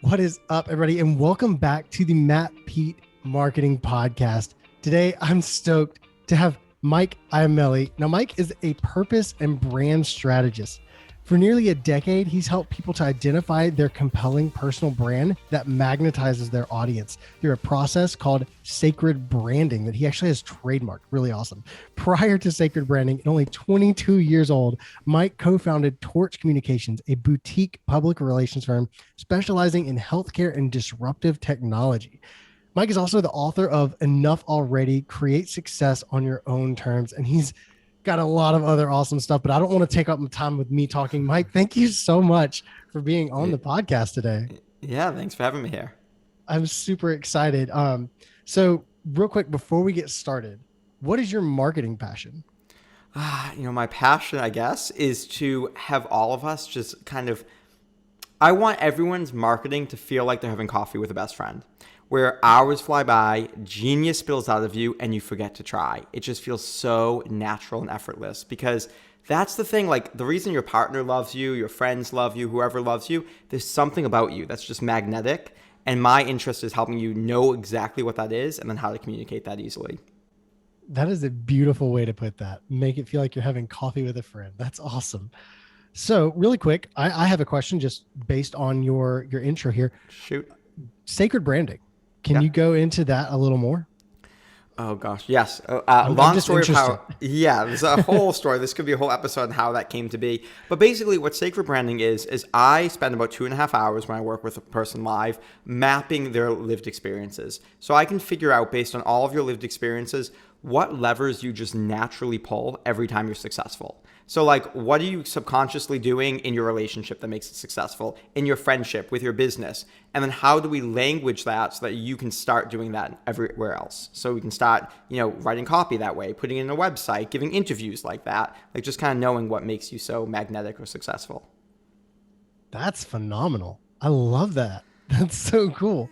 What is up, everybody? And welcome back to the Matt Peet Marketing Podcast. Today, I'm stoked to have Mike Iamele. Now, Mike is a purpose and brand strategist. For nearly a decade, he's helped people to identify their compelling personal brand that magnetizes their audience through a process called sacred branding that he actually has trademarked. Really awesome. Prior to sacred branding, at only 22 years old, Mike co-founded Torch Communications, a boutique public relations firm specializing in healthcare and disruptive technology. Mike is also the author of Enough Already, Create Success on Your Own Terms, and he's got a lot of other awesome stuff, but I don't want to take up time with me talking. Mike, thank you so much for being on the podcast today. Yeah, thanks for having me here. I'm super excited. So real quick, before we get started, what is your marketing passion? My passion, I guess, is to have all of us just I want everyone's marketing to feel like they're having coffee with a best friend, where hours fly by, genius spills out of you, and you forget to try. It just feels so natural and effortless, because that's the thing. Like, the reason your partner loves you, your friends love you, whoever loves you, there's something about you that's just magnetic. And my interest is helping you know exactly what that is and then how to communicate that easily. That is a beautiful way to put that. Make it feel like you're having coffee with a friend. That's awesome. So really quick, I have a question just based on your intro here. Shoot. Sacred branding. Can you go into that a little more? Oh gosh, yes. Long story of how. Yeah, there's a whole story. This could be a whole episode on how that came to be. But basically, what sacred branding is I spend about 2.5 hours when I work with a person live mapping their lived experiences. So I can figure out, based on all of your lived experiences, what levers you just naturally pull every time you're successful. So like, what are you subconsciously doing in your relationship that makes it successful, in your friendship, with your business? And then how do we language that so that you can start doing that everywhere else? So we can start, writing copy that way, putting it in a website, giving interviews like that, like just kind of knowing what makes you so magnetic or successful. That's phenomenal. I love that. That's so cool.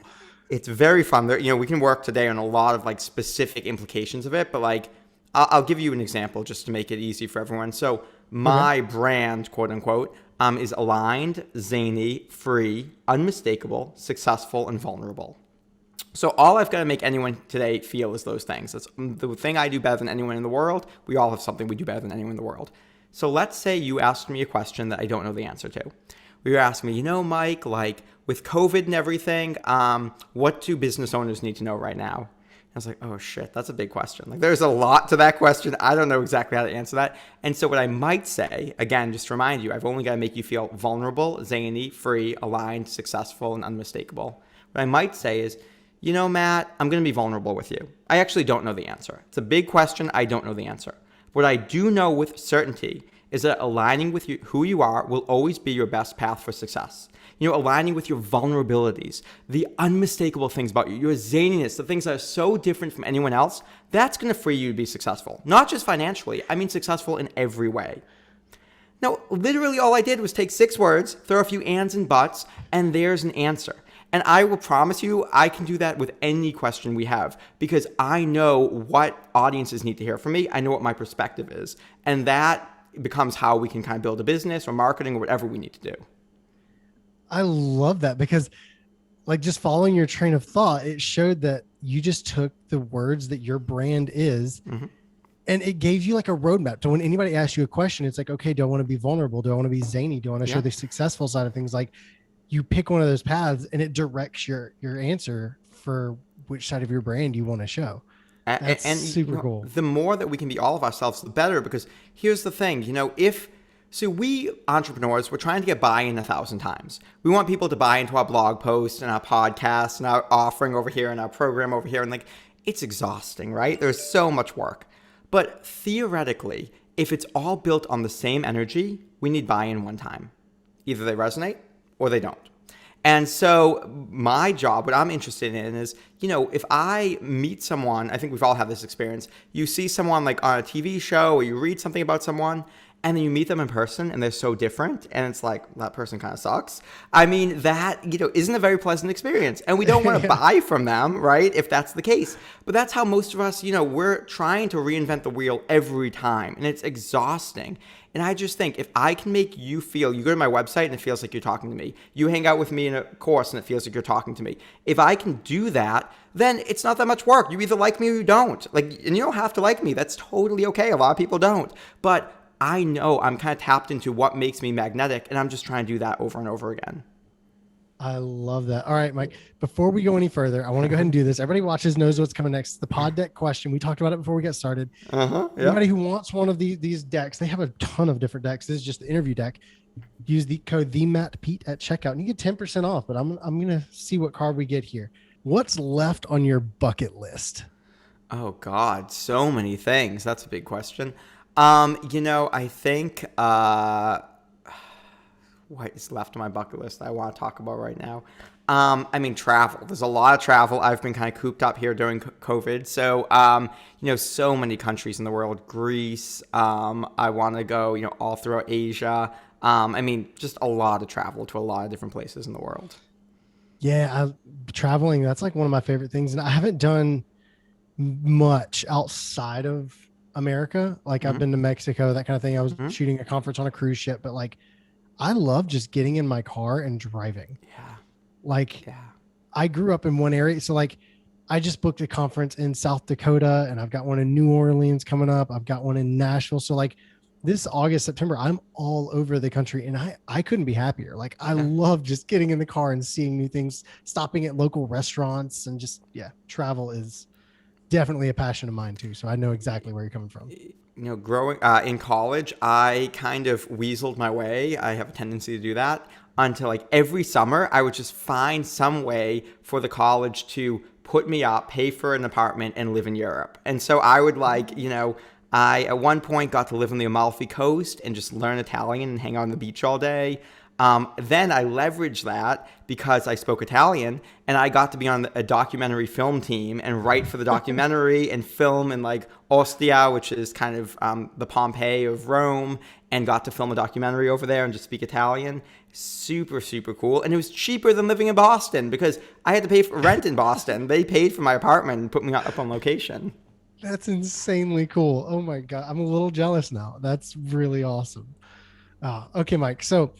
It's very fun. We can work today on a lot of like specific implications of it, but I'll give you an example just to make it easy for everyone. So my brand, quote unquote, is aligned, zany, free, unmistakable, successful, and vulnerable. So all I've got to make anyone today feel is those things. That's the thing I do better than anyone in the world. We all have something we do better than anyone in the world. So let's say you asked me a question that I don't know the answer to. You asked me, Mike, like with COVID and everything, what do business owners need to know right now? I was like, oh shit, that's a big question. Like, there's a lot to that question. I don't know exactly how to answer that. And so what I might say, again, just to remind you, I've only got to make you feel vulnerable, zany, free, aligned, successful, and unmistakable. What I might say is, Matt, I'm going to be vulnerable with you. I actually don't know the answer. It's a big question. I don't know the answer. What I do know with certainty is that aligning with who you are will always be your best path for success. Aligning with your vulnerabilities, the unmistakable things about you, your zaniness, the things that are so different from anyone else, that's going to free you to be successful. Not just financially, I mean successful in every way. Now, literally all I did was take 6 words, throw a few ands and buts, and there's an answer. And I will promise you, I can do that with any question we have, because I know what audiences need to hear from me. I know what my perspective is. And that becomes how we can kind of build a business or marketing or whatever we need to do. I love that, because like just following your train of thought, it showed that you just took the words that your brand is and it gave you like a roadmap. So when anybody asks you a question, it's like, okay, do I want to be vulnerable? Do I want to be zany? Do I want to show the successful side of things? Like, you pick one of those paths and it directs your answer for which side of your brand you want to show. That's super cool. The more that we can be all of ourselves, the better, because here's the thing, So we entrepreneurs, we're trying to get buy-in 1,000 times. We want people to buy into our blog posts and our podcast and our offering over here and our program over here. And it's exhausting, right? There's so much work. But theoretically, if it's all built on the same energy, we need buy-in one time. Either they resonate or they don't. And so my job, what I'm interested in is, if I meet someone, I think we've all had this experience. You see someone like on a TV show or you read something about someone and then you meet them in person and they're so different, and it's like, that person kind of sucks. I mean, that, isn't a very pleasant experience, and we don't want to buy from them, right, if that's the case. But that's how most of us, we're trying to reinvent the wheel every time, and it's exhausting. And I just think, if I can make you feel, you go to my website and it feels like you're talking to me. You hang out with me in a course and it feels like you're talking to me. If I can do that, then it's not that much work. You either like me or you don't. And you don't have to like me. That's totally okay. A lot of people don't. But I know I'm kind of tapped into what makes me magnetic, and I'm just trying to do that over and over again. I love that. All right, Mike, before we go any further, I want to go ahead and do this. Everybody watches knows what's coming next. The pod deck question. We talked about it before we got started. Anybody who wants one of these decks, they have a ton of different decks. This is just the interview deck. Use the code TheMattPeet at checkout and you get 10% off, but I'm going to see what card we get here. What's left on your bucket list? Oh God, so many things. That's a big question. I think what is left on my bucket list that I want to talk about right now? Travel. There's a lot of travel. I've been kind of cooped up here during COVID. So, so many countries in the world. Greece. I want to go, all throughout Asia. Just a lot of travel to a lot of different places in the world. Yeah, traveling, that's like one of my favorite things. And I haven't done much outside of America. I've been to Mexico, that kind of thing. I was shooting a conference on a cruise ship, but I love just getting in my car and driving. I grew up in one area. So I just booked a conference in South Dakota, and I've got one in New Orleans coming up. I've got one in Nashville. So this August, September, I'm all over the country, and I couldn't be happier. I love just getting in the car and seeing new things, stopping at local restaurants, and travel is definitely a passion of mine too. So I know exactly where you're coming from. Growing in college, I kind of weaseled my way. I have a tendency to do that until every summer I would just find some way for the college to put me up, pay for an apartment, and live in Europe. And so I would I at one point got to live on the Amalfi Coast and just learn Italian and hang out on the beach all day. Then I leveraged that because I spoke Italian, and I got to be on a documentary film team and write for the documentary and film in Ostia, which is kind of the Pompeii of Rome, and got to film a documentary over there and just speak Italian. Super, super cool. And it was cheaper than living in Boston because I had to pay for rent in Boston. They paid for my apartment and put me up on location. That's insanely cool. Oh my God. I'm a little jealous now. That's really awesome. Okay, Mike. So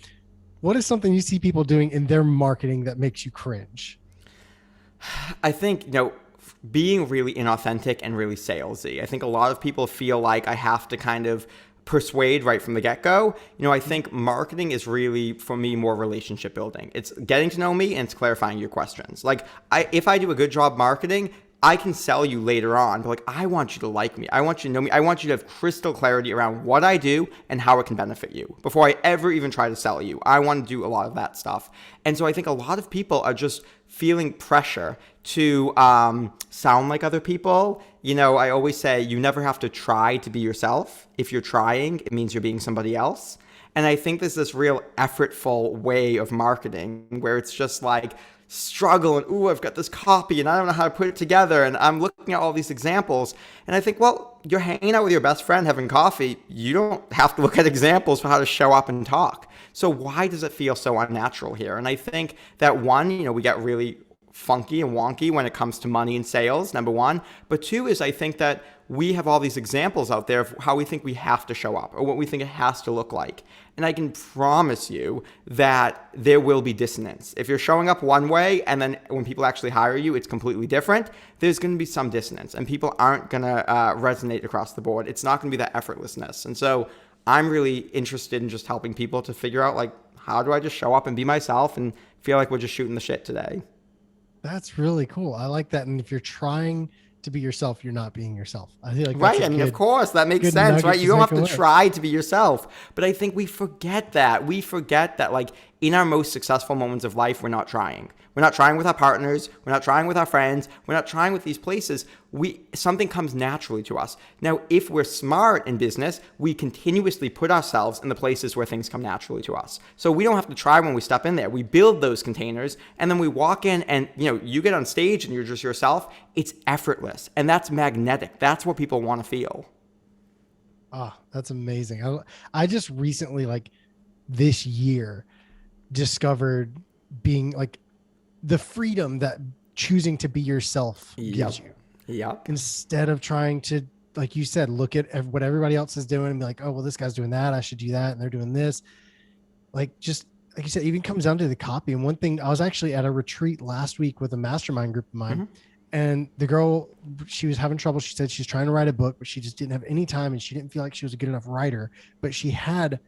what is something you see people doing in their marketing that makes you cringe? I think, being really inauthentic and really salesy. I think a lot of people feel like I have to kind of persuade right from the get-go. I think marketing is really, for me, more relationship building. It's getting to know me and it's clarifying your questions. If I do a good job marketing, I can sell you later on, but I want you to like me. I want you to know me. I want you to have crystal clarity around what I do and how it can benefit you before I ever even try to sell you. I want to do a lot of that stuff. And so I think a lot of people are just feeling pressure to sound like other people. I always say you never have to try to be yourself. If you're trying, it means you're being somebody else. And I think there's this real effortful way of marketing where it's just struggle and, ooh, I've got this copy and I don't know how to put it together. And I'm looking at all these examples and I think, well, you're hanging out with your best friend having coffee. You don't have to look at examples for how to show up and talk. So why does it feel so unnatural here? And I think that one, we get really funky and wonky when it comes to money and sales, number one. But two is I think that we have all these examples out there of how we think we have to show up or what we think it has to look like. And I can promise you that there will be dissonance. If you're showing up one way and then when people actually hire you, it's completely different, there's going to be some dissonance and people aren't going to resonate across the board. It's not going to be that effortlessness. And so I'm really interested in just helping people to figure out how do I just show up and be myself and feel like we're just shooting the shit today. That's really cool. I like that. And if you're trying to be yourself, you're not being yourself. I feel like right. Of course, that makes sense, right? You don't have to try to be yourself. But I think we forget that. We forget that in our most successful moments of life, we're not trying. We're not trying with our partners. We're not trying with our friends. We're not trying with these places. Something comes naturally to us. Now, if we're smart in business, we continuously put ourselves in the places where things come naturally to us. So we don't have to try when we step in there. We build those containers and then we walk in and, you get on stage and you're just yourself. It's effortless and that's magnetic. That's what people want to feel. Oh, that's amazing. I just recently, like this year, discovered being like the freedom that choosing to be yourself gives Yep. you Yep. instead of trying to, like you said, look at what everybody else is doing and be like, oh, well, this guy's doing that. I should do that. And they're doing this. Like, just like you said, even comes down to the copy. And one thing, I was actually at a retreat last week with a mastermind group of mine. Hmm. And the girl, she was having trouble. She said she's trying to write a book, but she just didn't have any time and she didn't feel like she was a good enough writer. But she had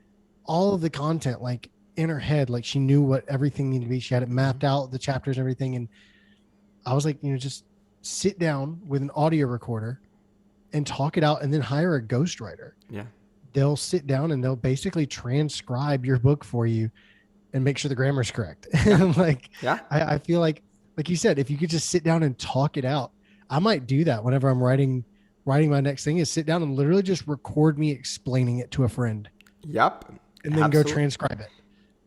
all of the content like in her head, like she knew what everything needed to be. She had it mapped out, the chapters and everything. And I was like, just sit down with an audio recorder and talk it out and then hire a ghostwriter. Yeah. They'll sit down and they'll basically transcribe your book for you and make sure the grammar's correct. Yeah. And like, Yeah. I feel like you said, if you could just sit down and talk it out, I might do that whenever I'm writing my next thing, is sit down and literally just record me explaining it to a friend Yep. and then go transcribe it.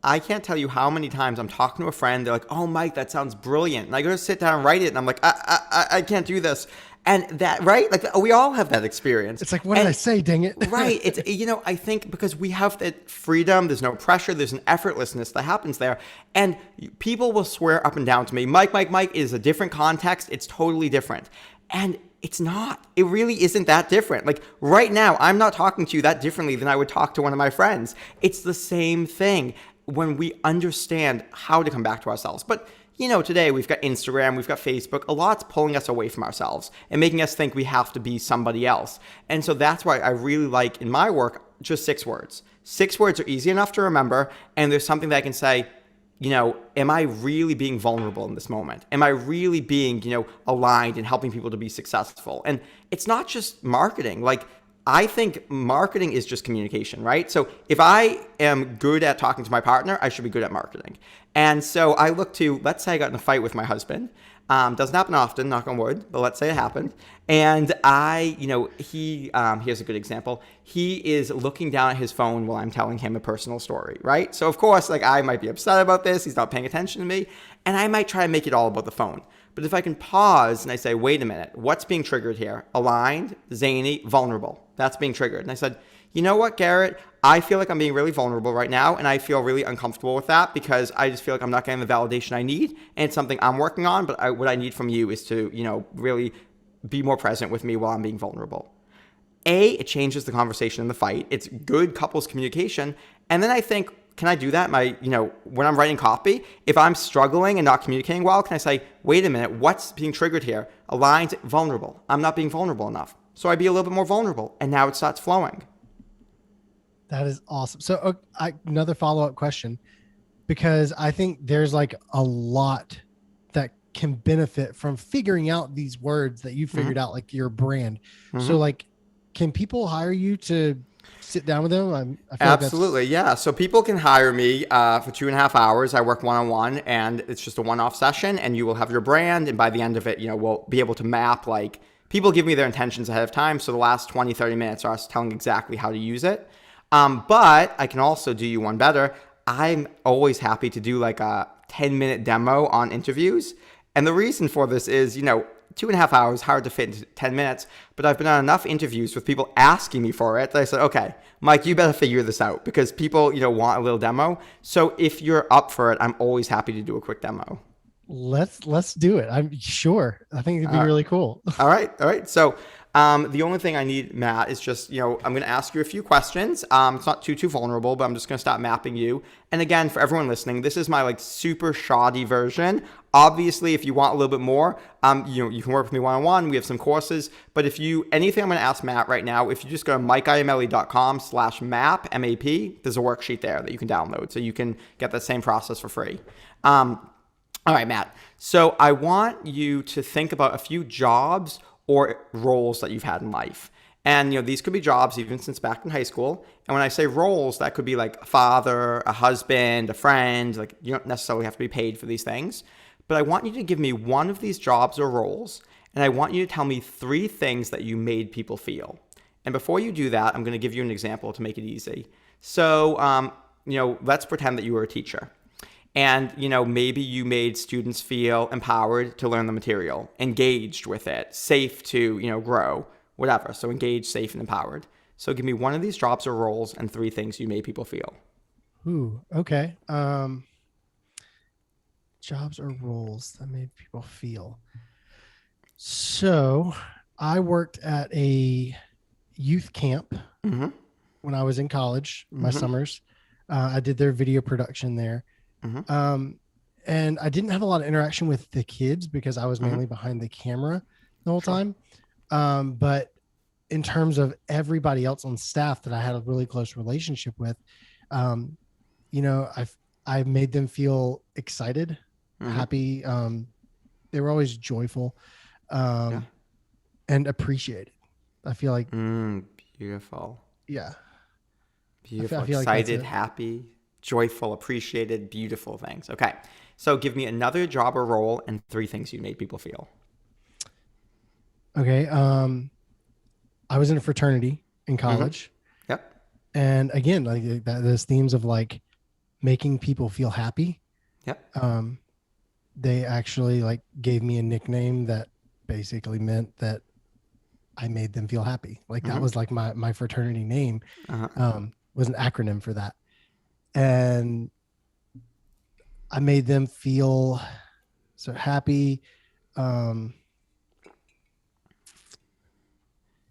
I can't tell you how many times I'm talking to a friend. They're like, "Oh, Mike, that sounds brilliant." And I go to sit down and write it, and I'm like, I can't do this. And that, right? Like, we all have that experience. It's like, what did I say? Dang it. Right. It's, I think because we have that freedom, there's no pressure, there's an effortlessness that happens there. And people will swear up and down to me, Mike is a different context. It's totally different. And it's not. It really isn't that different. Like right now, I'm not talking to you that differently than I would talk to one of my friends. It's the same thing when we understand how to come back to ourselves. But today we've got Instagram, we've got Facebook. A lot's pulling us away from ourselves and making us think we have to be somebody else. And so that's why I really like in my work, just 6 words. 6 words are easy enough to remember. And there's something that I can say, am I really being vulnerable in this moment? Am I really being, aligned and helping people to be successful? And it's not just marketing. Like, I think marketing is just communication, right? So if I am good at talking to my partner, I should be good at marketing. And so I look to, let's say I got in a fight with my husband. Doesn't happen often, knock on wood, but let's say it happened. And here's a good example. He is looking down at his phone while I'm telling him a personal story, right? So of course, like I might be upset about this. He's not paying attention to me. And I might try and make it all about the phone. But if I can pause and I say, wait a minute, what's being triggered here? Aligned, zany, vulnerable. That's being triggered. And I said, you know what, Garrett? I feel like I'm being really vulnerable right now, and I feel really uncomfortable with that because I just feel like I'm not getting the validation I need, and it's something I'm working on, but what I need from you is to, really be more present with me while I'm being vulnerable. It changes the conversation in the fight. It's good couples communication. And then I think, can I do that? When I'm writing copy, if I'm struggling and not communicating well, can I say, wait a minute, what's being triggered here? Aligned, vulnerable. I'm not being vulnerable enough. So I be a little bit more vulnerable, and now it starts flowing. That is awesome. So another follow-up question, because I think there's like a lot that can benefit from figuring out these words that you figured out, like your brand. So like, can people hire you to sit down with them? I feel Absolutely. Yeah. So people can hire me for 2.5 hours. I work one-on-one, and it's just a one-off session, and you will have your brand. And by the end of it, we'll be able to map, like, people give me their intentions ahead of time. So the last 20, 30 minutes are us telling exactly how to use it. But I can also do you one better. I'm always happy to do like a 10-minute demo on interviews. And the reason for this is, 2.5 hours, hard to fit into 10 minutes, but I've been on enough interviews with people asking me for it that I said, okay, Mike, you better figure this out because people, want a little demo. So if you're up for it, I'm always happy to do a quick demo. Let's do it. I'm sure. I think it'd be really cool. All right. So the only thing I need, Matt, is just, I'm going to ask you a few questions. It's not too vulnerable, but I'm just going to start mapping you. And again, for everyone listening, this is my like super shoddy version. Obviously, if you want a little bit more, you can work with me one-on-one. We have some courses. But anything I'm going to ask Matt right now, if you just go to mikeiamele.com/map, M-A-P, there's a worksheet there that you can download. So you can get that same process for free. All right, Matt. So I want you to think about a few jobs or roles that you've had in life. And, these could be jobs even since back in high school. And when I say roles, that could be like a father, a husband, a friend. Like, you don't necessarily have to be paid for these things. But I want you to give me one of these jobs or roles, and I want you to tell me 3 things that you made people feel. And before you do that, I'm going to give you an example to make it easy. So, let's pretend that you were a teacher. And, maybe you made students feel empowered to learn the material, engaged with it, safe to, grow, whatever. So engaged, safe, and empowered. So give me one of these jobs or roles and three things you made people feel. Ooh, okay. Jobs or roles that made people feel. So I worked at a youth camp Mm-hmm. when I was in college, my Mm-hmm. summers. I did their video production there. Mm-hmm. And I didn't have a lot of interaction with the kids because I was Mm-hmm. mainly behind the camera the whole Sure. time. But in terms of everybody else on staff that I had a really close relationship with, um, I made them feel excited, Mm-hmm. happy. They were always joyful, Yeah. and appreciated. I feel like, Beautiful. yeah, Beautiful. I feel like that's Excited, it. happy, joyful, appreciated, beautiful things. Okay. So give me another job or role and three things you made people feel. Okay. I was in a fraternity in Mm-hmm. college. Yep. And again, like those themes of like making people feel happy. Yep. They actually like gave me a nickname that basically meant that I made them feel happy. Like that Mm-hmm. was like my fraternity name, Uh-huh. was an acronym for that. And I made them feel so happy, um,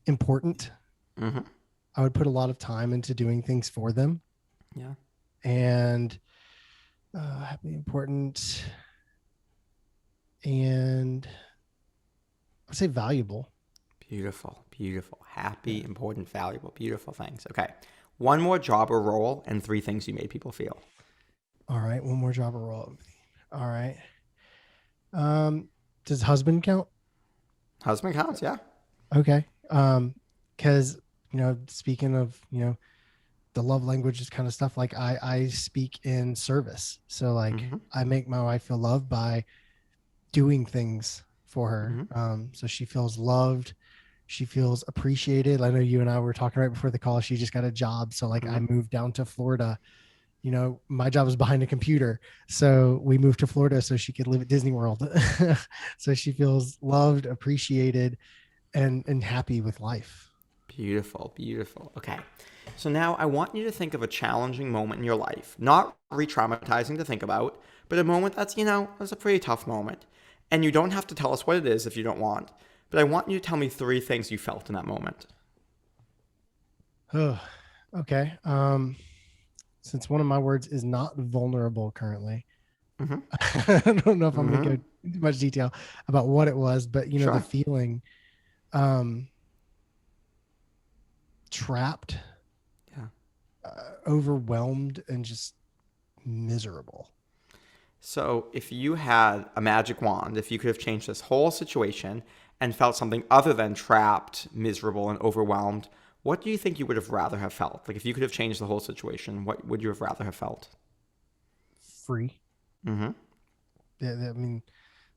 important. Mm-hmm. I would put a lot of time into doing things for them, Yeah. and happy, important, and I'd say valuable. Beautiful. Beautiful. Yeah. Happy, important, valuable, beautiful things. Okay. One more job or role and three things you made people feel. All right. One more job or role. All right. Does husband count? Husband counts, yeah. Okay. Because speaking of the love languages kind of stuff, like I speak in service, so like Mm-hmm. I make my wife feel loved by doing things for her, Mm-hmm. so she feels loved, she feels appreciated. I know you and I were talking right before the call. She just got a job, so like I Mm-hmm. moved down to Florida. My job was behind a computer, so we moved to Florida so she could live at Disney World. So she feels loved, appreciated, and happy with life. Beautiful, beautiful. Okay. So now I want you to think of a challenging moment in your life, not re-traumatizing to think about, but a moment that's, was a pretty tough moment. And you don't have to tell us what it is if you don't want, but I want you to tell me three things you felt in that moment. Oh, okay. Since one of my words is not vulnerable currently, Mm-hmm. I don't know if I'm going to Mm-hmm. go into much detail about what it was, but the Sure. feeling, um, trapped, Yeah. overwhelmed, and just miserable. So if you had a magic wand, if you could have changed this whole situation and felt something other than trapped, miserable, and overwhelmed, what do you think you would have rather have felt? Like if you could have changed the whole situation, what would you have rather have felt? Free. Mm-hmm. I mean,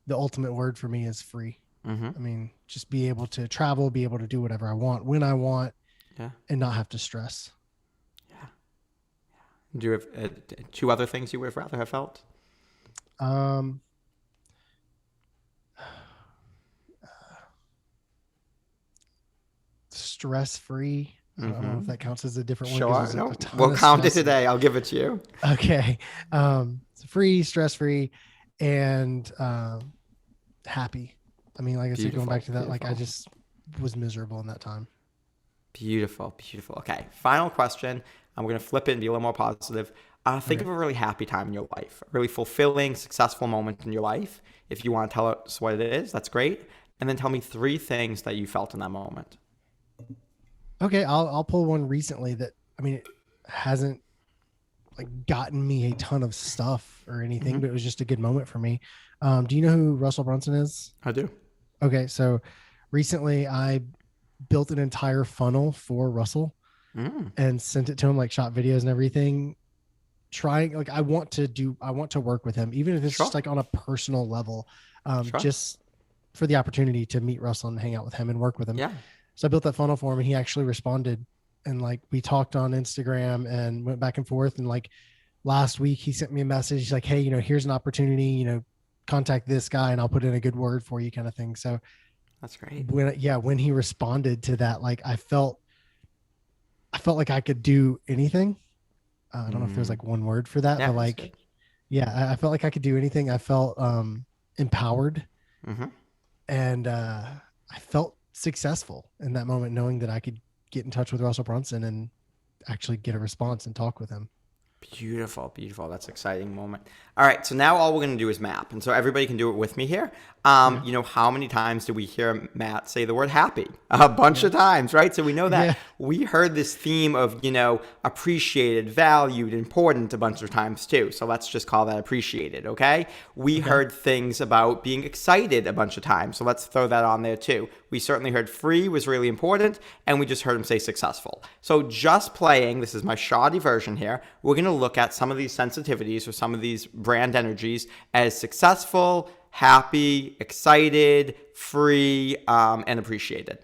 the ultimate word for me is free. Mm-hmm. I mean, just be able to travel, be able to do whatever I want when I want, Yeah. and not have to stress. Yeah. Do you have two other things you would have rather have felt? Um, Stress free. I don't know if Mm-hmm. that counts as a different one because Sure. there's a No, ton we'll of count it stress. today. I'll give it to you. Okay. Free, stress free, and happy. I mean, like I said, going back Beautiful. to that, like I Beautiful. just was miserable in that time. Beautiful. Beautiful. Okay. Final question. I'm going to flip it and be a little more positive. Think Okay. of a really happy time in your life, a really fulfilling, successful moment in your life. If you want to tell us what it is, that's great. And then tell me three things that you felt in that moment. Okay. I'll pull one recently that, I mean, it hasn't like gotten me a ton of stuff or anything, Mm-hmm. but it was just a good moment for me. Do you know who Russell Brunson is? I do. Okay. So recently I built an entire funnel for Russell Mm. and sent it to him, like shot videos and everything. Trying, like, I want to work with him, even if it's Sure. just like on a personal level, Sure. just for the opportunity to meet Russell and hang out with him and work with him. Yeah. So I built that funnel for him and he actually responded, and like we talked on Instagram and went back and forth. And like last week he sent me a message. He's like, hey, here's an opportunity, contact this guy and I'll put in a good word for you, kind of thing. So That's great. when he responded to that, like I felt I felt like I could do anything. I don't know if there's Mm, like one word for that, yeah, but that's like, good. yeah, I felt like I could do anything. I felt empowered, Hmm. and I felt successful in that moment, knowing that I could get in touch with Russell Brunson and actually get a response and talk with him. Beautiful, beautiful. That's an exciting moment. All right, so now all we're going to do is map. And so everybody can do it with me here. Yeah. How many times do we hear Matt say the word happy? A bunch Yeah. of times, right? So we know that Yeah. we heard this theme of, appreciated, valued, important a bunch of times too. So let's just call that appreciated, okay? We Okay. heard things about being excited a bunch of times. So let's throw that on there too. We certainly heard free was really important, and we just heard him say successful. So just playing, this is my shoddy version here, we're going to look at some of these sensitivities or some of these brand energies as successful, happy, excited, free, and appreciated.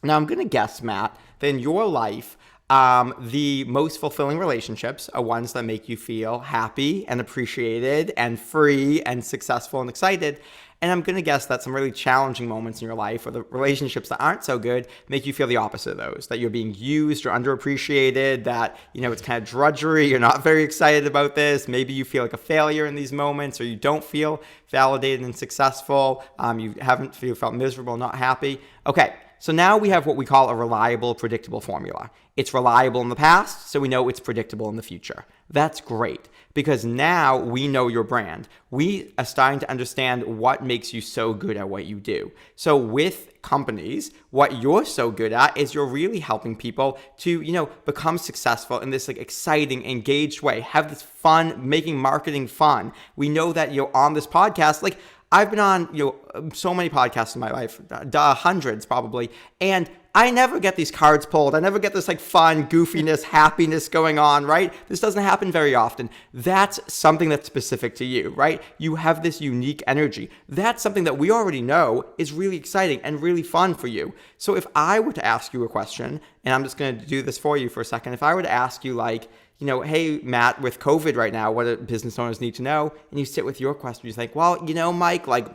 Now, I'm going to guess, Matt, that in your life, the most fulfilling relationships are ones that make you feel happy and appreciated and free and successful and excited. And I'm going to guess that some really challenging moments in your life or the relationships that aren't so good make you feel the opposite of those, that you're being used or underappreciated, that, it's kind of drudgery. You're not very excited about this. Maybe you feel like a failure in these moments, or you don't feel validated and successful. You felt miserable, not happy. Okay. So now we have what we call a reliable, predictable formula. It's reliable in the past, so we know it's predictable in the future. That's great, because now we know your brand. We are starting to understand what makes you so good at what you do. So with companies, what you're so good at is you're really helping people to, become successful in this like exciting, engaged way, have this fun, making marketing fun. We know that you're on this podcast, like I've been on, so many podcasts in my life, hundreds probably, and I never get these cards pulled. I never get this like fun, goofiness, happiness going on, right? This doesn't happen very often. That's something that's specific to you, right? You have this unique energy. That's something that we already know is really exciting and really fun for you. So if I were to ask you a question, and I'm just going to do this for you for a second, if I were to ask you like, hey, Matt, with COVID right now, what do business owners need to know? And you sit with your question, you think, well, Mike, like,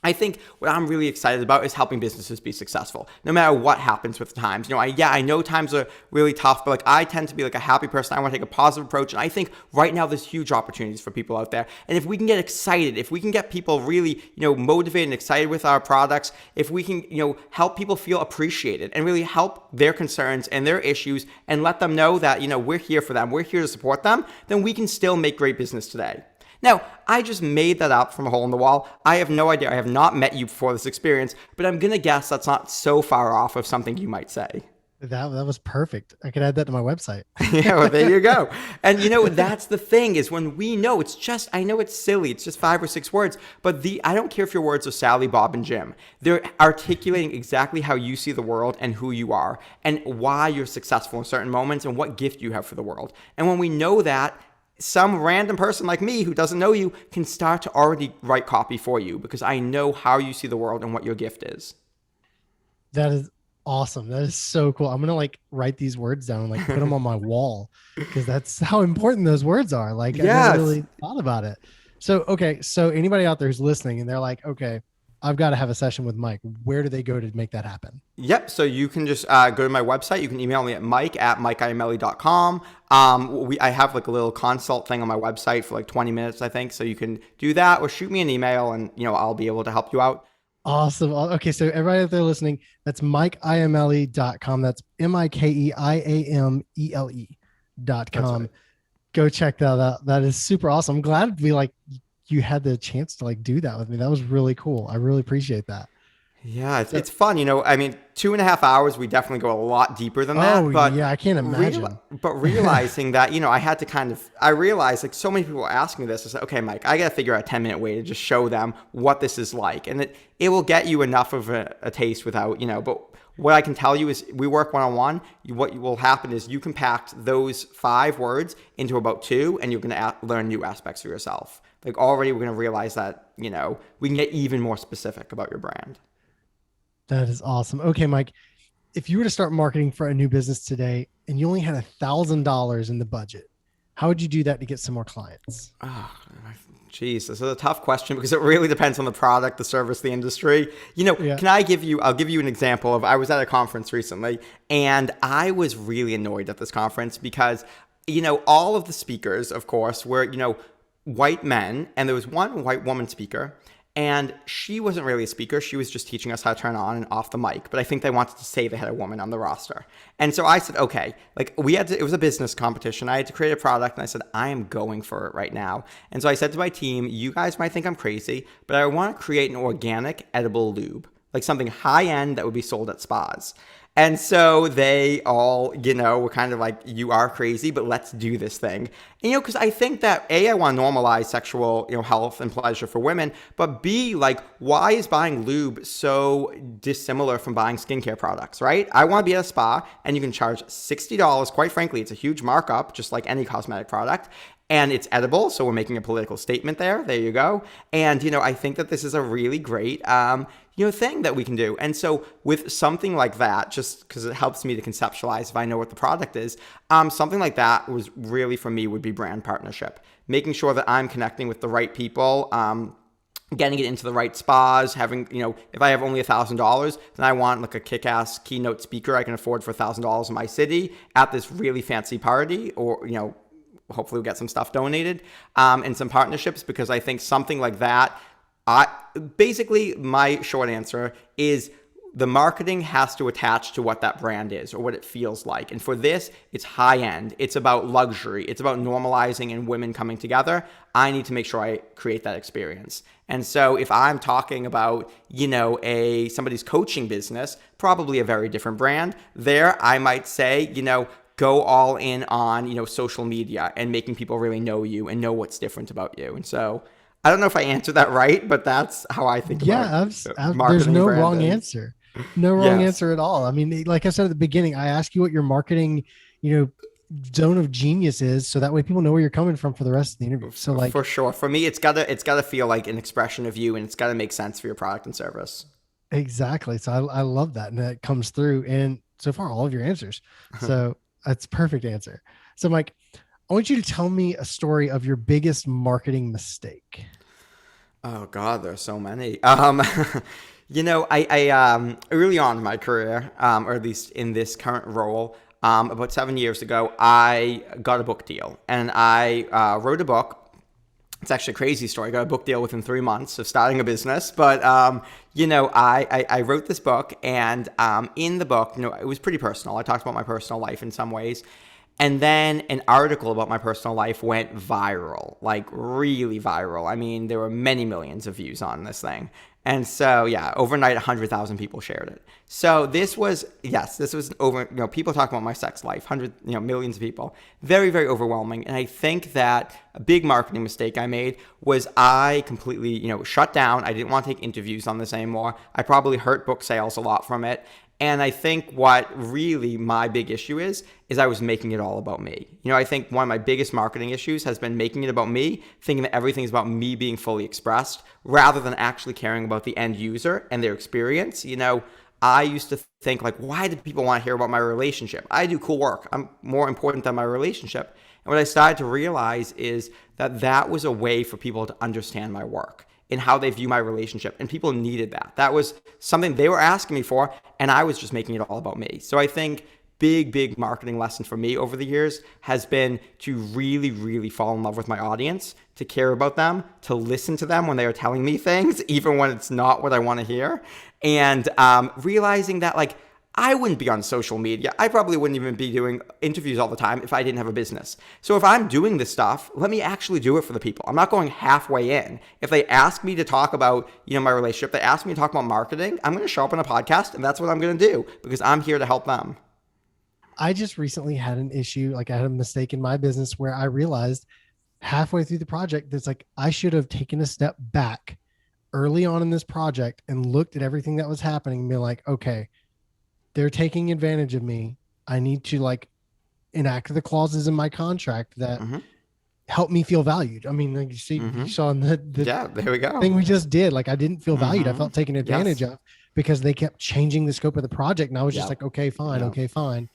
I think what I'm really excited about is helping businesses be successful, no matter what happens with the times. I know times are really tough, but like I tend to be like a happy person. I want to take a positive approach, and I think right now there's huge opportunities for people out there. And if we can get excited, if we can get people really, motivated and excited with our products, if we can, help people feel appreciated and really help their concerns and their issues, and let them know that we're here for them, we're here to support them, then we can still make great business today. Now, I just made that up from a hole in the wall. I have no idea. I have not met you before this experience, but I'm going to guess that's not so far off of something you might say. That was perfect. I could add that to my website. Yeah, well, there you go. And that's the thing is when we know I know it's silly. It's just 5 or 6 words, but I don't care if your words are Sally, Bob, and Jim. They're articulating exactly how you see the world and who you are and why you're successful in certain moments and what gift you have for the world. And when we know that, some random person like me who doesn't know you can start to already write copy for you because I know how you see the world and what your gift is. That is awesome. That is so cool. I'm going to like write these words down and like put them on my wall because that's how important those words are. Like I never really thought about it. So, okay. So anybody out there who's listening and they're like, okay, I've got to have a session with Mike. Where do they go to make that happen? Yep. So you can just go to my website. You can email me at mike@mikeiamele.com. I have like a little consult thing on my website for like 20 minutes, I think. So you can do that or shoot me an email and, I'll be able to help you out. Awesome. Okay. So everybody out there listening, that's mikeiamele.com. That's MikeIamele.com. Right. Go check that out. That is super awesome. I'm glad you had the chance to like do that with me. That was really cool. I really appreciate that. Yeah, it's fun. 2.5 hours, we definitely go a lot deeper than that. Oh, But yeah, I can't imagine. realizing that, I had to I realized like so many people ask me this. I said, okay, Mike, I got to figure out a 10-minute way to just show them what this is like. And it will get you enough of a taste without, but what I can tell you is we work one-on-one. What will happen is you compact those 5 words into about 2, and you're going to learn new aspects for yourself. Like already we're going to realize that, we can get even more specific about your brand. That is awesome. Okay, Mike, if you were to start marketing for a new business today and you only had $1,000 in the budget, How would you do that to get some more clients? Oh, geez, this is a tough question because it really depends on the product, the service, the industry. Yeah. I'll give you an example of, I was at a conference recently and I was really annoyed at this conference because, all of the speakers, of course, were, white men, and there was one white woman speaker. And she wasn't really a speaker. She was just teaching us how to turn on and off the mic. But I think they wanted to say they had a woman on the roster. And so I said, okay, it was a business competition. I had to create a product. And I said, I am going for it right now. And so I said to my team, you guys might think I'm crazy, but I want to create an organic edible lube, like something high end that would be sold at spas. And so they all, were kind of like, you are crazy, but let's do this thing. And, because I think that I want to normalize sexual, health and pleasure for women, but B, why is buying lube so dissimilar from buying skincare products, right? I want to be at a spa and you can charge $60. Quite frankly, it's a huge markup, just like any cosmetic product. And it's edible, so we're making a political statement there. There you go. And, I think that this is a really great, thing that we can do. And so with something like that, just because it helps me to conceptualize if I know what the product is, something like that was really, for me, would be brand partnership. Making sure that I'm connecting with the right people, getting it into the right spas, having, if I have only $1,000, then I want like a kick-ass keynote speaker I can afford for $1,000 in my city at this really fancy party, or, hopefully we'll get some stuff donated, and some partnerships, because I think something like that, basically my short answer is the marketing has to attach to what that brand is or what it feels like. And for this, it's high end. It's about luxury. It's about normalizing and women coming together. I need to make sure I create that experience. And so if I'm talking about, somebody's coaching business, probably a very different brand. There, I might say, go all in on, social media and making people really know you and know what's different about you. And so I don't know if I answered that right, but that's how I think about marketing. There's no wrong answer. No wrong answer at all. I mean, like I said at the beginning, I ask you what your marketing, zone of genius is, so that way people know where you're coming from for the rest of the interview. So for sure, for me, it's gotta feel like an expression of you, and it's gotta make sense for your product and service. Exactly. So I love that, and that comes through. And so far, all of your answers. So that's a perfect answer. So Mike, I want you to tell me a story of your biggest marketing mistake. Oh God, there's so many. I early on in my career, or at least in this current role, about 7 years ago, I got a book deal, and I wrote a book. It's actually a crazy story. I got a book deal within 3 months of starting a business, but I wrote this book, and in the book, it was pretty personal. I talked about my personal life in some ways. And then an article about my personal life went viral, like really viral. I mean, there were many millions of views on this thing. And so, overnight, 100,000 people shared it. So this was over, people talking about my sex life, millions of people. Very, very overwhelming. And I think that a big marketing mistake I made was I completely, shut down. I didn't want to take interviews on this anymore. I probably hurt book sales a lot from it. And I think what really my big issue is I was making it all about me. I think one of my biggest marketing issues has been making it about me, thinking that everything is about me being fully expressed, rather than actually caring about the end user and their experience. I used to think why do people want to hear about my relationship? I do cool work. I'm more important than my relationship. And what I started to realize is that was a way for people to understand my work and how they view my relationship. And people needed that. That was something they were asking me for, and I was just making it all about me. So I think big marketing lesson for me over the years has been to really, really fall in love with my audience, to care about them, to listen to them when they are telling me things, even when it's not what I want to hear. And realizing that I wouldn't be on social media. I probably wouldn't even be doing interviews all the time if I didn't have a business. So if I'm doing this stuff, let me actually do it for the people. I'm not going halfway in. If they ask me to talk about, my relationship, they ask me to talk about marketing, I'm going to show up on a podcast, and that's what I'm going to do, because I'm here to help them. I just recently had an issue. I had a mistake in my business where I realized halfway through the project, that's I should have taken a step back early on in this project and looked at everything that was happening and be like, okay, they're taking advantage of me. I need to enact the clauses in my contract that help me feel valued. I mean, you see, you saw in the there we go. thing we just did. I didn't feel valued. I felt taken advantage of because they kept changing the scope of the project. And I was just okay, fine.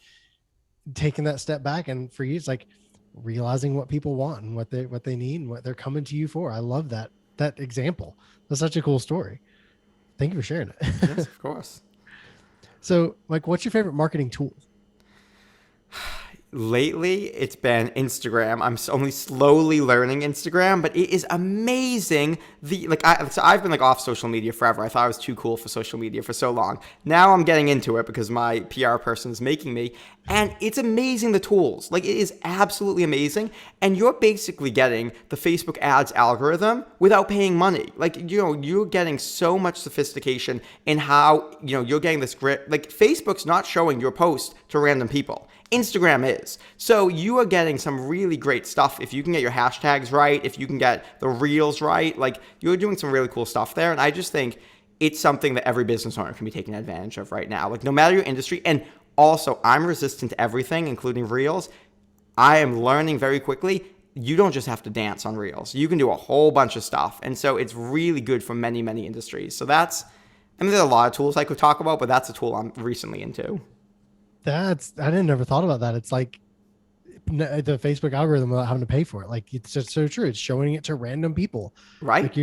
Taking that step back. And for you, it's realizing what people want and what they need and what they're coming to you for. I love that example. That's such a cool story. Thank you for sharing it. Yes, of course. So, Mike, what's your favorite marketing tool? Lately, it's been Instagram. I'm only slowly learning Instagram, but it is amazing. So I've been like off social media forever. I thought I was too cool for social media for so long. Now I'm getting into it because my PR person is making me, and it's amazing, the tools. Like, it is absolutely amazing, and you're basically getting the Facebook ads algorithm without paying money. Like, you're getting so much sophistication in how, you're getting this grit. Like, Facebook's not showing your post to random people. Instagram is. So you are getting some really great stuff. If you can get your hashtags right, if you can get the reels right, like, you're doing some really cool stuff there. And I just think it's something that every business owner can be taking advantage of right now. Like, no matter your industry. And also, I'm resistant to everything, including reels. I am learning very quickly. You don't just have to dance on reels. You can do a whole bunch of stuff. And so it's really good for many, many industries. So there's a lot of tools I could talk about, but that's a tool I'm recently into. I didn't never thought about that. It's like the Facebook algorithm without having to pay for it. Like, it's just so true. It's showing it to random people. Right.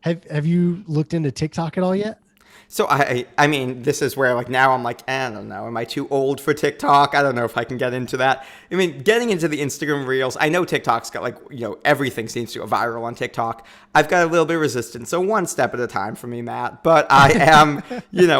Like, have you looked into TikTok at all yet? So I mean, this is where, like, now I'm like, I don't know. Am I too old for TikTok? I don't know if I can get into that. I mean, getting into the Instagram Reels, I know TikTok's got, like, everything seems to go viral on TikTok. I've got a little bit of resistance. So one step at a time for me, Matt. But I am,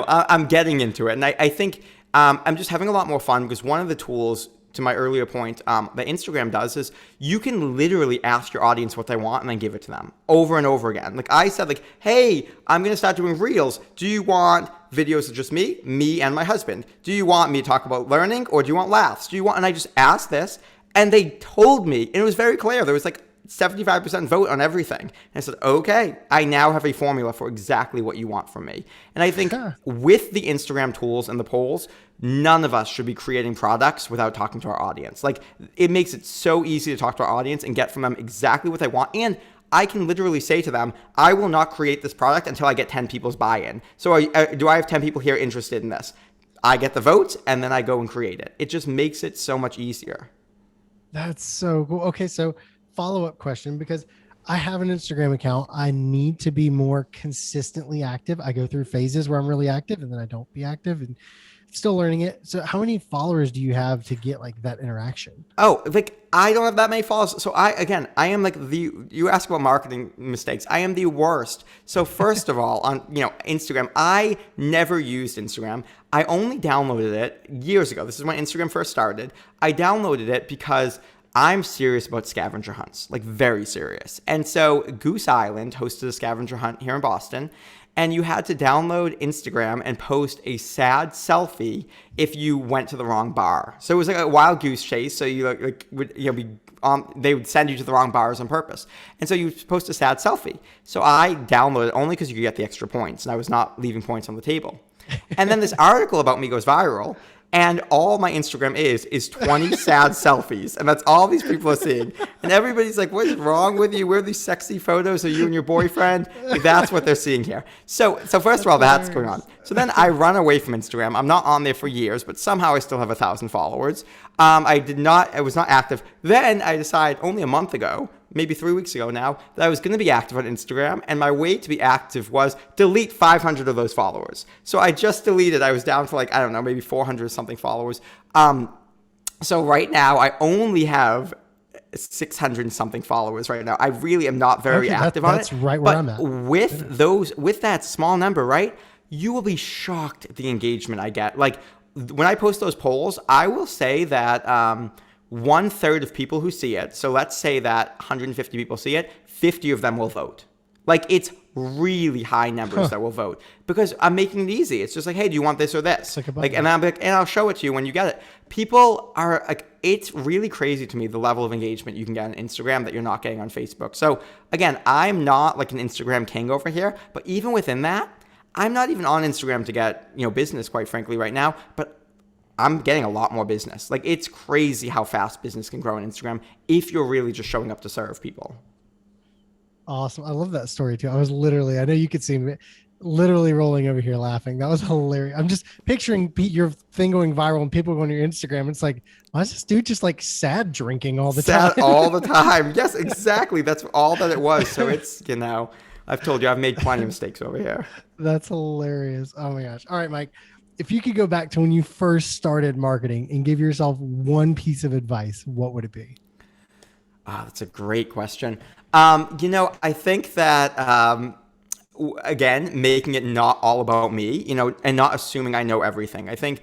I'm getting into it. And I think I'm just having a lot more fun because one of the tools, to my earlier point, that Instagram does is you can literally ask your audience what they want and then give it to them over and over again. Like, I said, like, hey, I'm going to start doing reels. Do you want videos of just me and my husband? Do you want me to talk about learning, or do you want laughs? And I just asked this, and they told me, and it was very clear. There was like 75% vote on everything. And I said, okay, I now have a formula for exactly what you want from me. And I think with the Instagram tools and the polls, none of us should be creating products without talking to our audience. Like, it makes it so easy to talk to our audience and get from them exactly what they want. And I can literally say to them, I will not create this product until I get 10 people's buy-in. So do I have 10 people here interested in this? I get the votes, and then I go and create it. It just makes it so much easier. That's so cool. Okay, so follow-up question, because I have an Instagram account. I need to be more consistently active. I go through phases where I'm really active and then I don't be active, and still learning it. So how many followers do you have to get like that interaction? Oh, like, I don't have that many followers. So I am like you ask about marketing mistakes. I am the worst. So first of all, on, Instagram, I never used Instagram. I only downloaded it years ago. This is when Instagram first started. I downloaded it because I'm serious about scavenger hunts, like, very serious. And so Goose Island hosted a scavenger hunt here in Boston, and you had to download Instagram and post a sad selfie if you went to the wrong bar. So it was like a wild goose chase. So you they would send you to the wrong bars on purpose. And so you post a sad selfie. So I downloaded it only because you could get the extra points, and I was not leaving points on the table. And then this article about me goes viral. And all my Instagram is 20 sad selfies. And that's all these people are seeing. And everybody's like, what is wrong with you? Where are these sexy photos of you and your boyfriend? Like, that's what they're seeing here. So first of all, that's going on. So then I run away from Instagram. I'm not on there for years, but somehow I still have 1,000 followers. I was not active. Then I decided only a month ago, maybe 3 weeks ago now, that I was going to be active on Instagram. And my way to be active was delete 500 of those followers. So I just deleted. I was down to, like, I don't know, maybe 400 something followers. So right now I only have 600 something followers right now. I really am not very active on it. That's right where I'm at. With that small number, right, you will be shocked at the engagement I get. Like, when I post those polls, I will say that 1/3 of people who see it, so let's say that 150 people see it, 50 of them will vote. Like, it's really high numbers that will vote because I'm making it easy. It's just like, hey, do you want this or this? And I'm like, and I'll show it to you when you get it. People are like, it's really crazy to me the level of engagement you can get on Instagram that you're not getting on Facebook. So again, I'm not like an Instagram king over here, but even within that, I'm not even on Instagram to get, business, quite frankly, right now, but I'm getting a lot more business. Like, it's crazy how fast business can grow on Instagram if you're really just showing up to serve people. Awesome. I love that story too. I know you could see me literally rolling over here laughing. That was hilarious. I'm just picturing Pete, your thing going viral and people going to your Instagram. It's like, why is this dude just like sad drinking all the time? Sad all the time. Yes, exactly. That's all that it was. So it's, I've told you, I've made plenty of mistakes over here. That's hilarious. Oh my gosh. All right, Mike, if you could go back to when you first started marketing and give yourself one piece of advice, what would it be? That's a great question. I think that, again, making it not all about me, and not assuming I know everything. I think,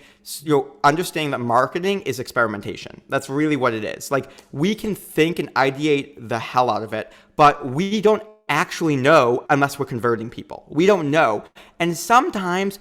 understanding that marketing is experimentation. That's really what it is. Like, we can think and ideate the hell out of it, but we don't actually know unless we're converting people. We don't know. And sometimes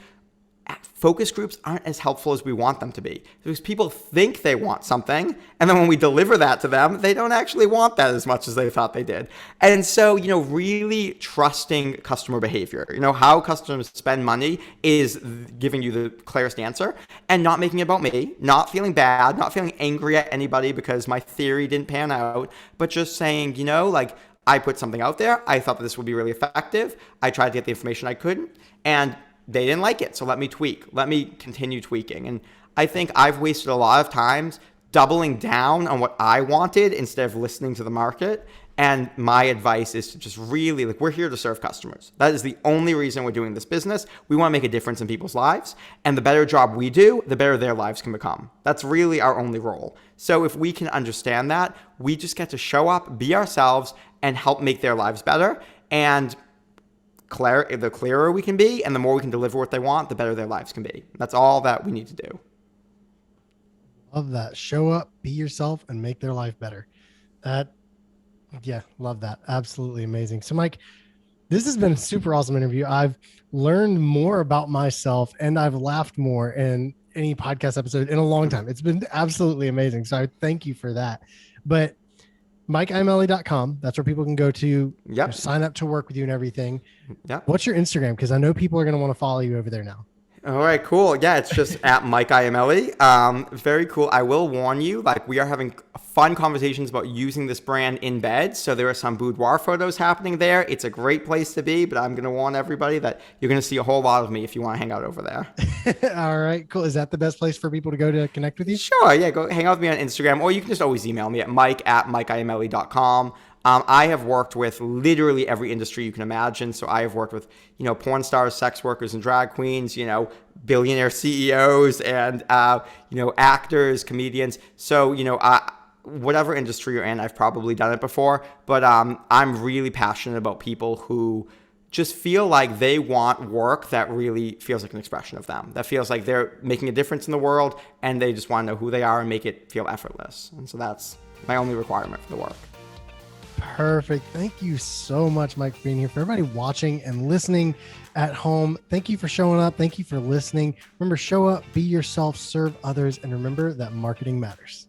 focus groups aren't as helpful as we want them to be, because people think they want something, and then when we deliver that to them, they don't actually want that as much as they thought they did. And so, really trusting customer behavior, how customers spend money is giving you the clearest answer, and not making it about me, not feeling bad, not feeling angry at anybody because my theory didn't pan out, but just saying, I put something out there. I thought that this would be really effective. I tried to get the information I could, and they didn't like it. So let me tweak. Let me continue tweaking. And I think I've wasted a lot of times doubling down on what I wanted instead of listening to the market. And my advice is to just really, we're here to serve customers. That is the only reason we're doing this business. We want to make a difference in people's lives. And the better job we do, the better their lives can become. That's really our only role. So if we can understand that, we just get to show up, be ourselves, and help make their lives better. And the clearer we can be and the more we can deliver what they want, the better their lives can be. That's all that we need to do. Love that. Show up, be yourself, and make their life better. Love that. Absolutely amazing. So Mike, this has been a super awesome interview. I've learned more about myself and I've laughed more in any podcast episode in a long time. It's been absolutely amazing. So I thank you for that. But MikeIamele.com. That's where people can go to sign up to work with you and everything. Yep. What's your Instagram? Because I know people are going to want to follow you over there now. All right, cool. Yeah, it's just at Mike Iamele. Very cool. I will warn you, we are having fun conversations about using this brand in bed. So there are some boudoir photos happening there. It's a great place to be, but I'm going to warn everybody that you're going to see a whole lot of me if you want to hang out over there. All right, cool. Is that the best place for people to go to connect with you? Sure. Yeah, go hang out with me on Instagram, or you can just always email me at mike@mikeiamele.com. I have worked with literally every industry you can imagine. So I have worked with, porn stars, sex workers, and drag queens, billionaire CEOs and, actors, comedians. So, whatever industry you're in, I've probably done it before. But I'm really passionate about people who just feel like they want work that really feels like an expression of them, that feels like they're making a difference in the world, and they just want to know who they are and make it feel effortless. And so that's my only requirement for the work. Perfect. Thank you so much, Mike, for being here. For everybody watching and listening at home, thank you for showing up. Thank you for listening. Remember, show up, be yourself, serve others, and remember that marketing matters.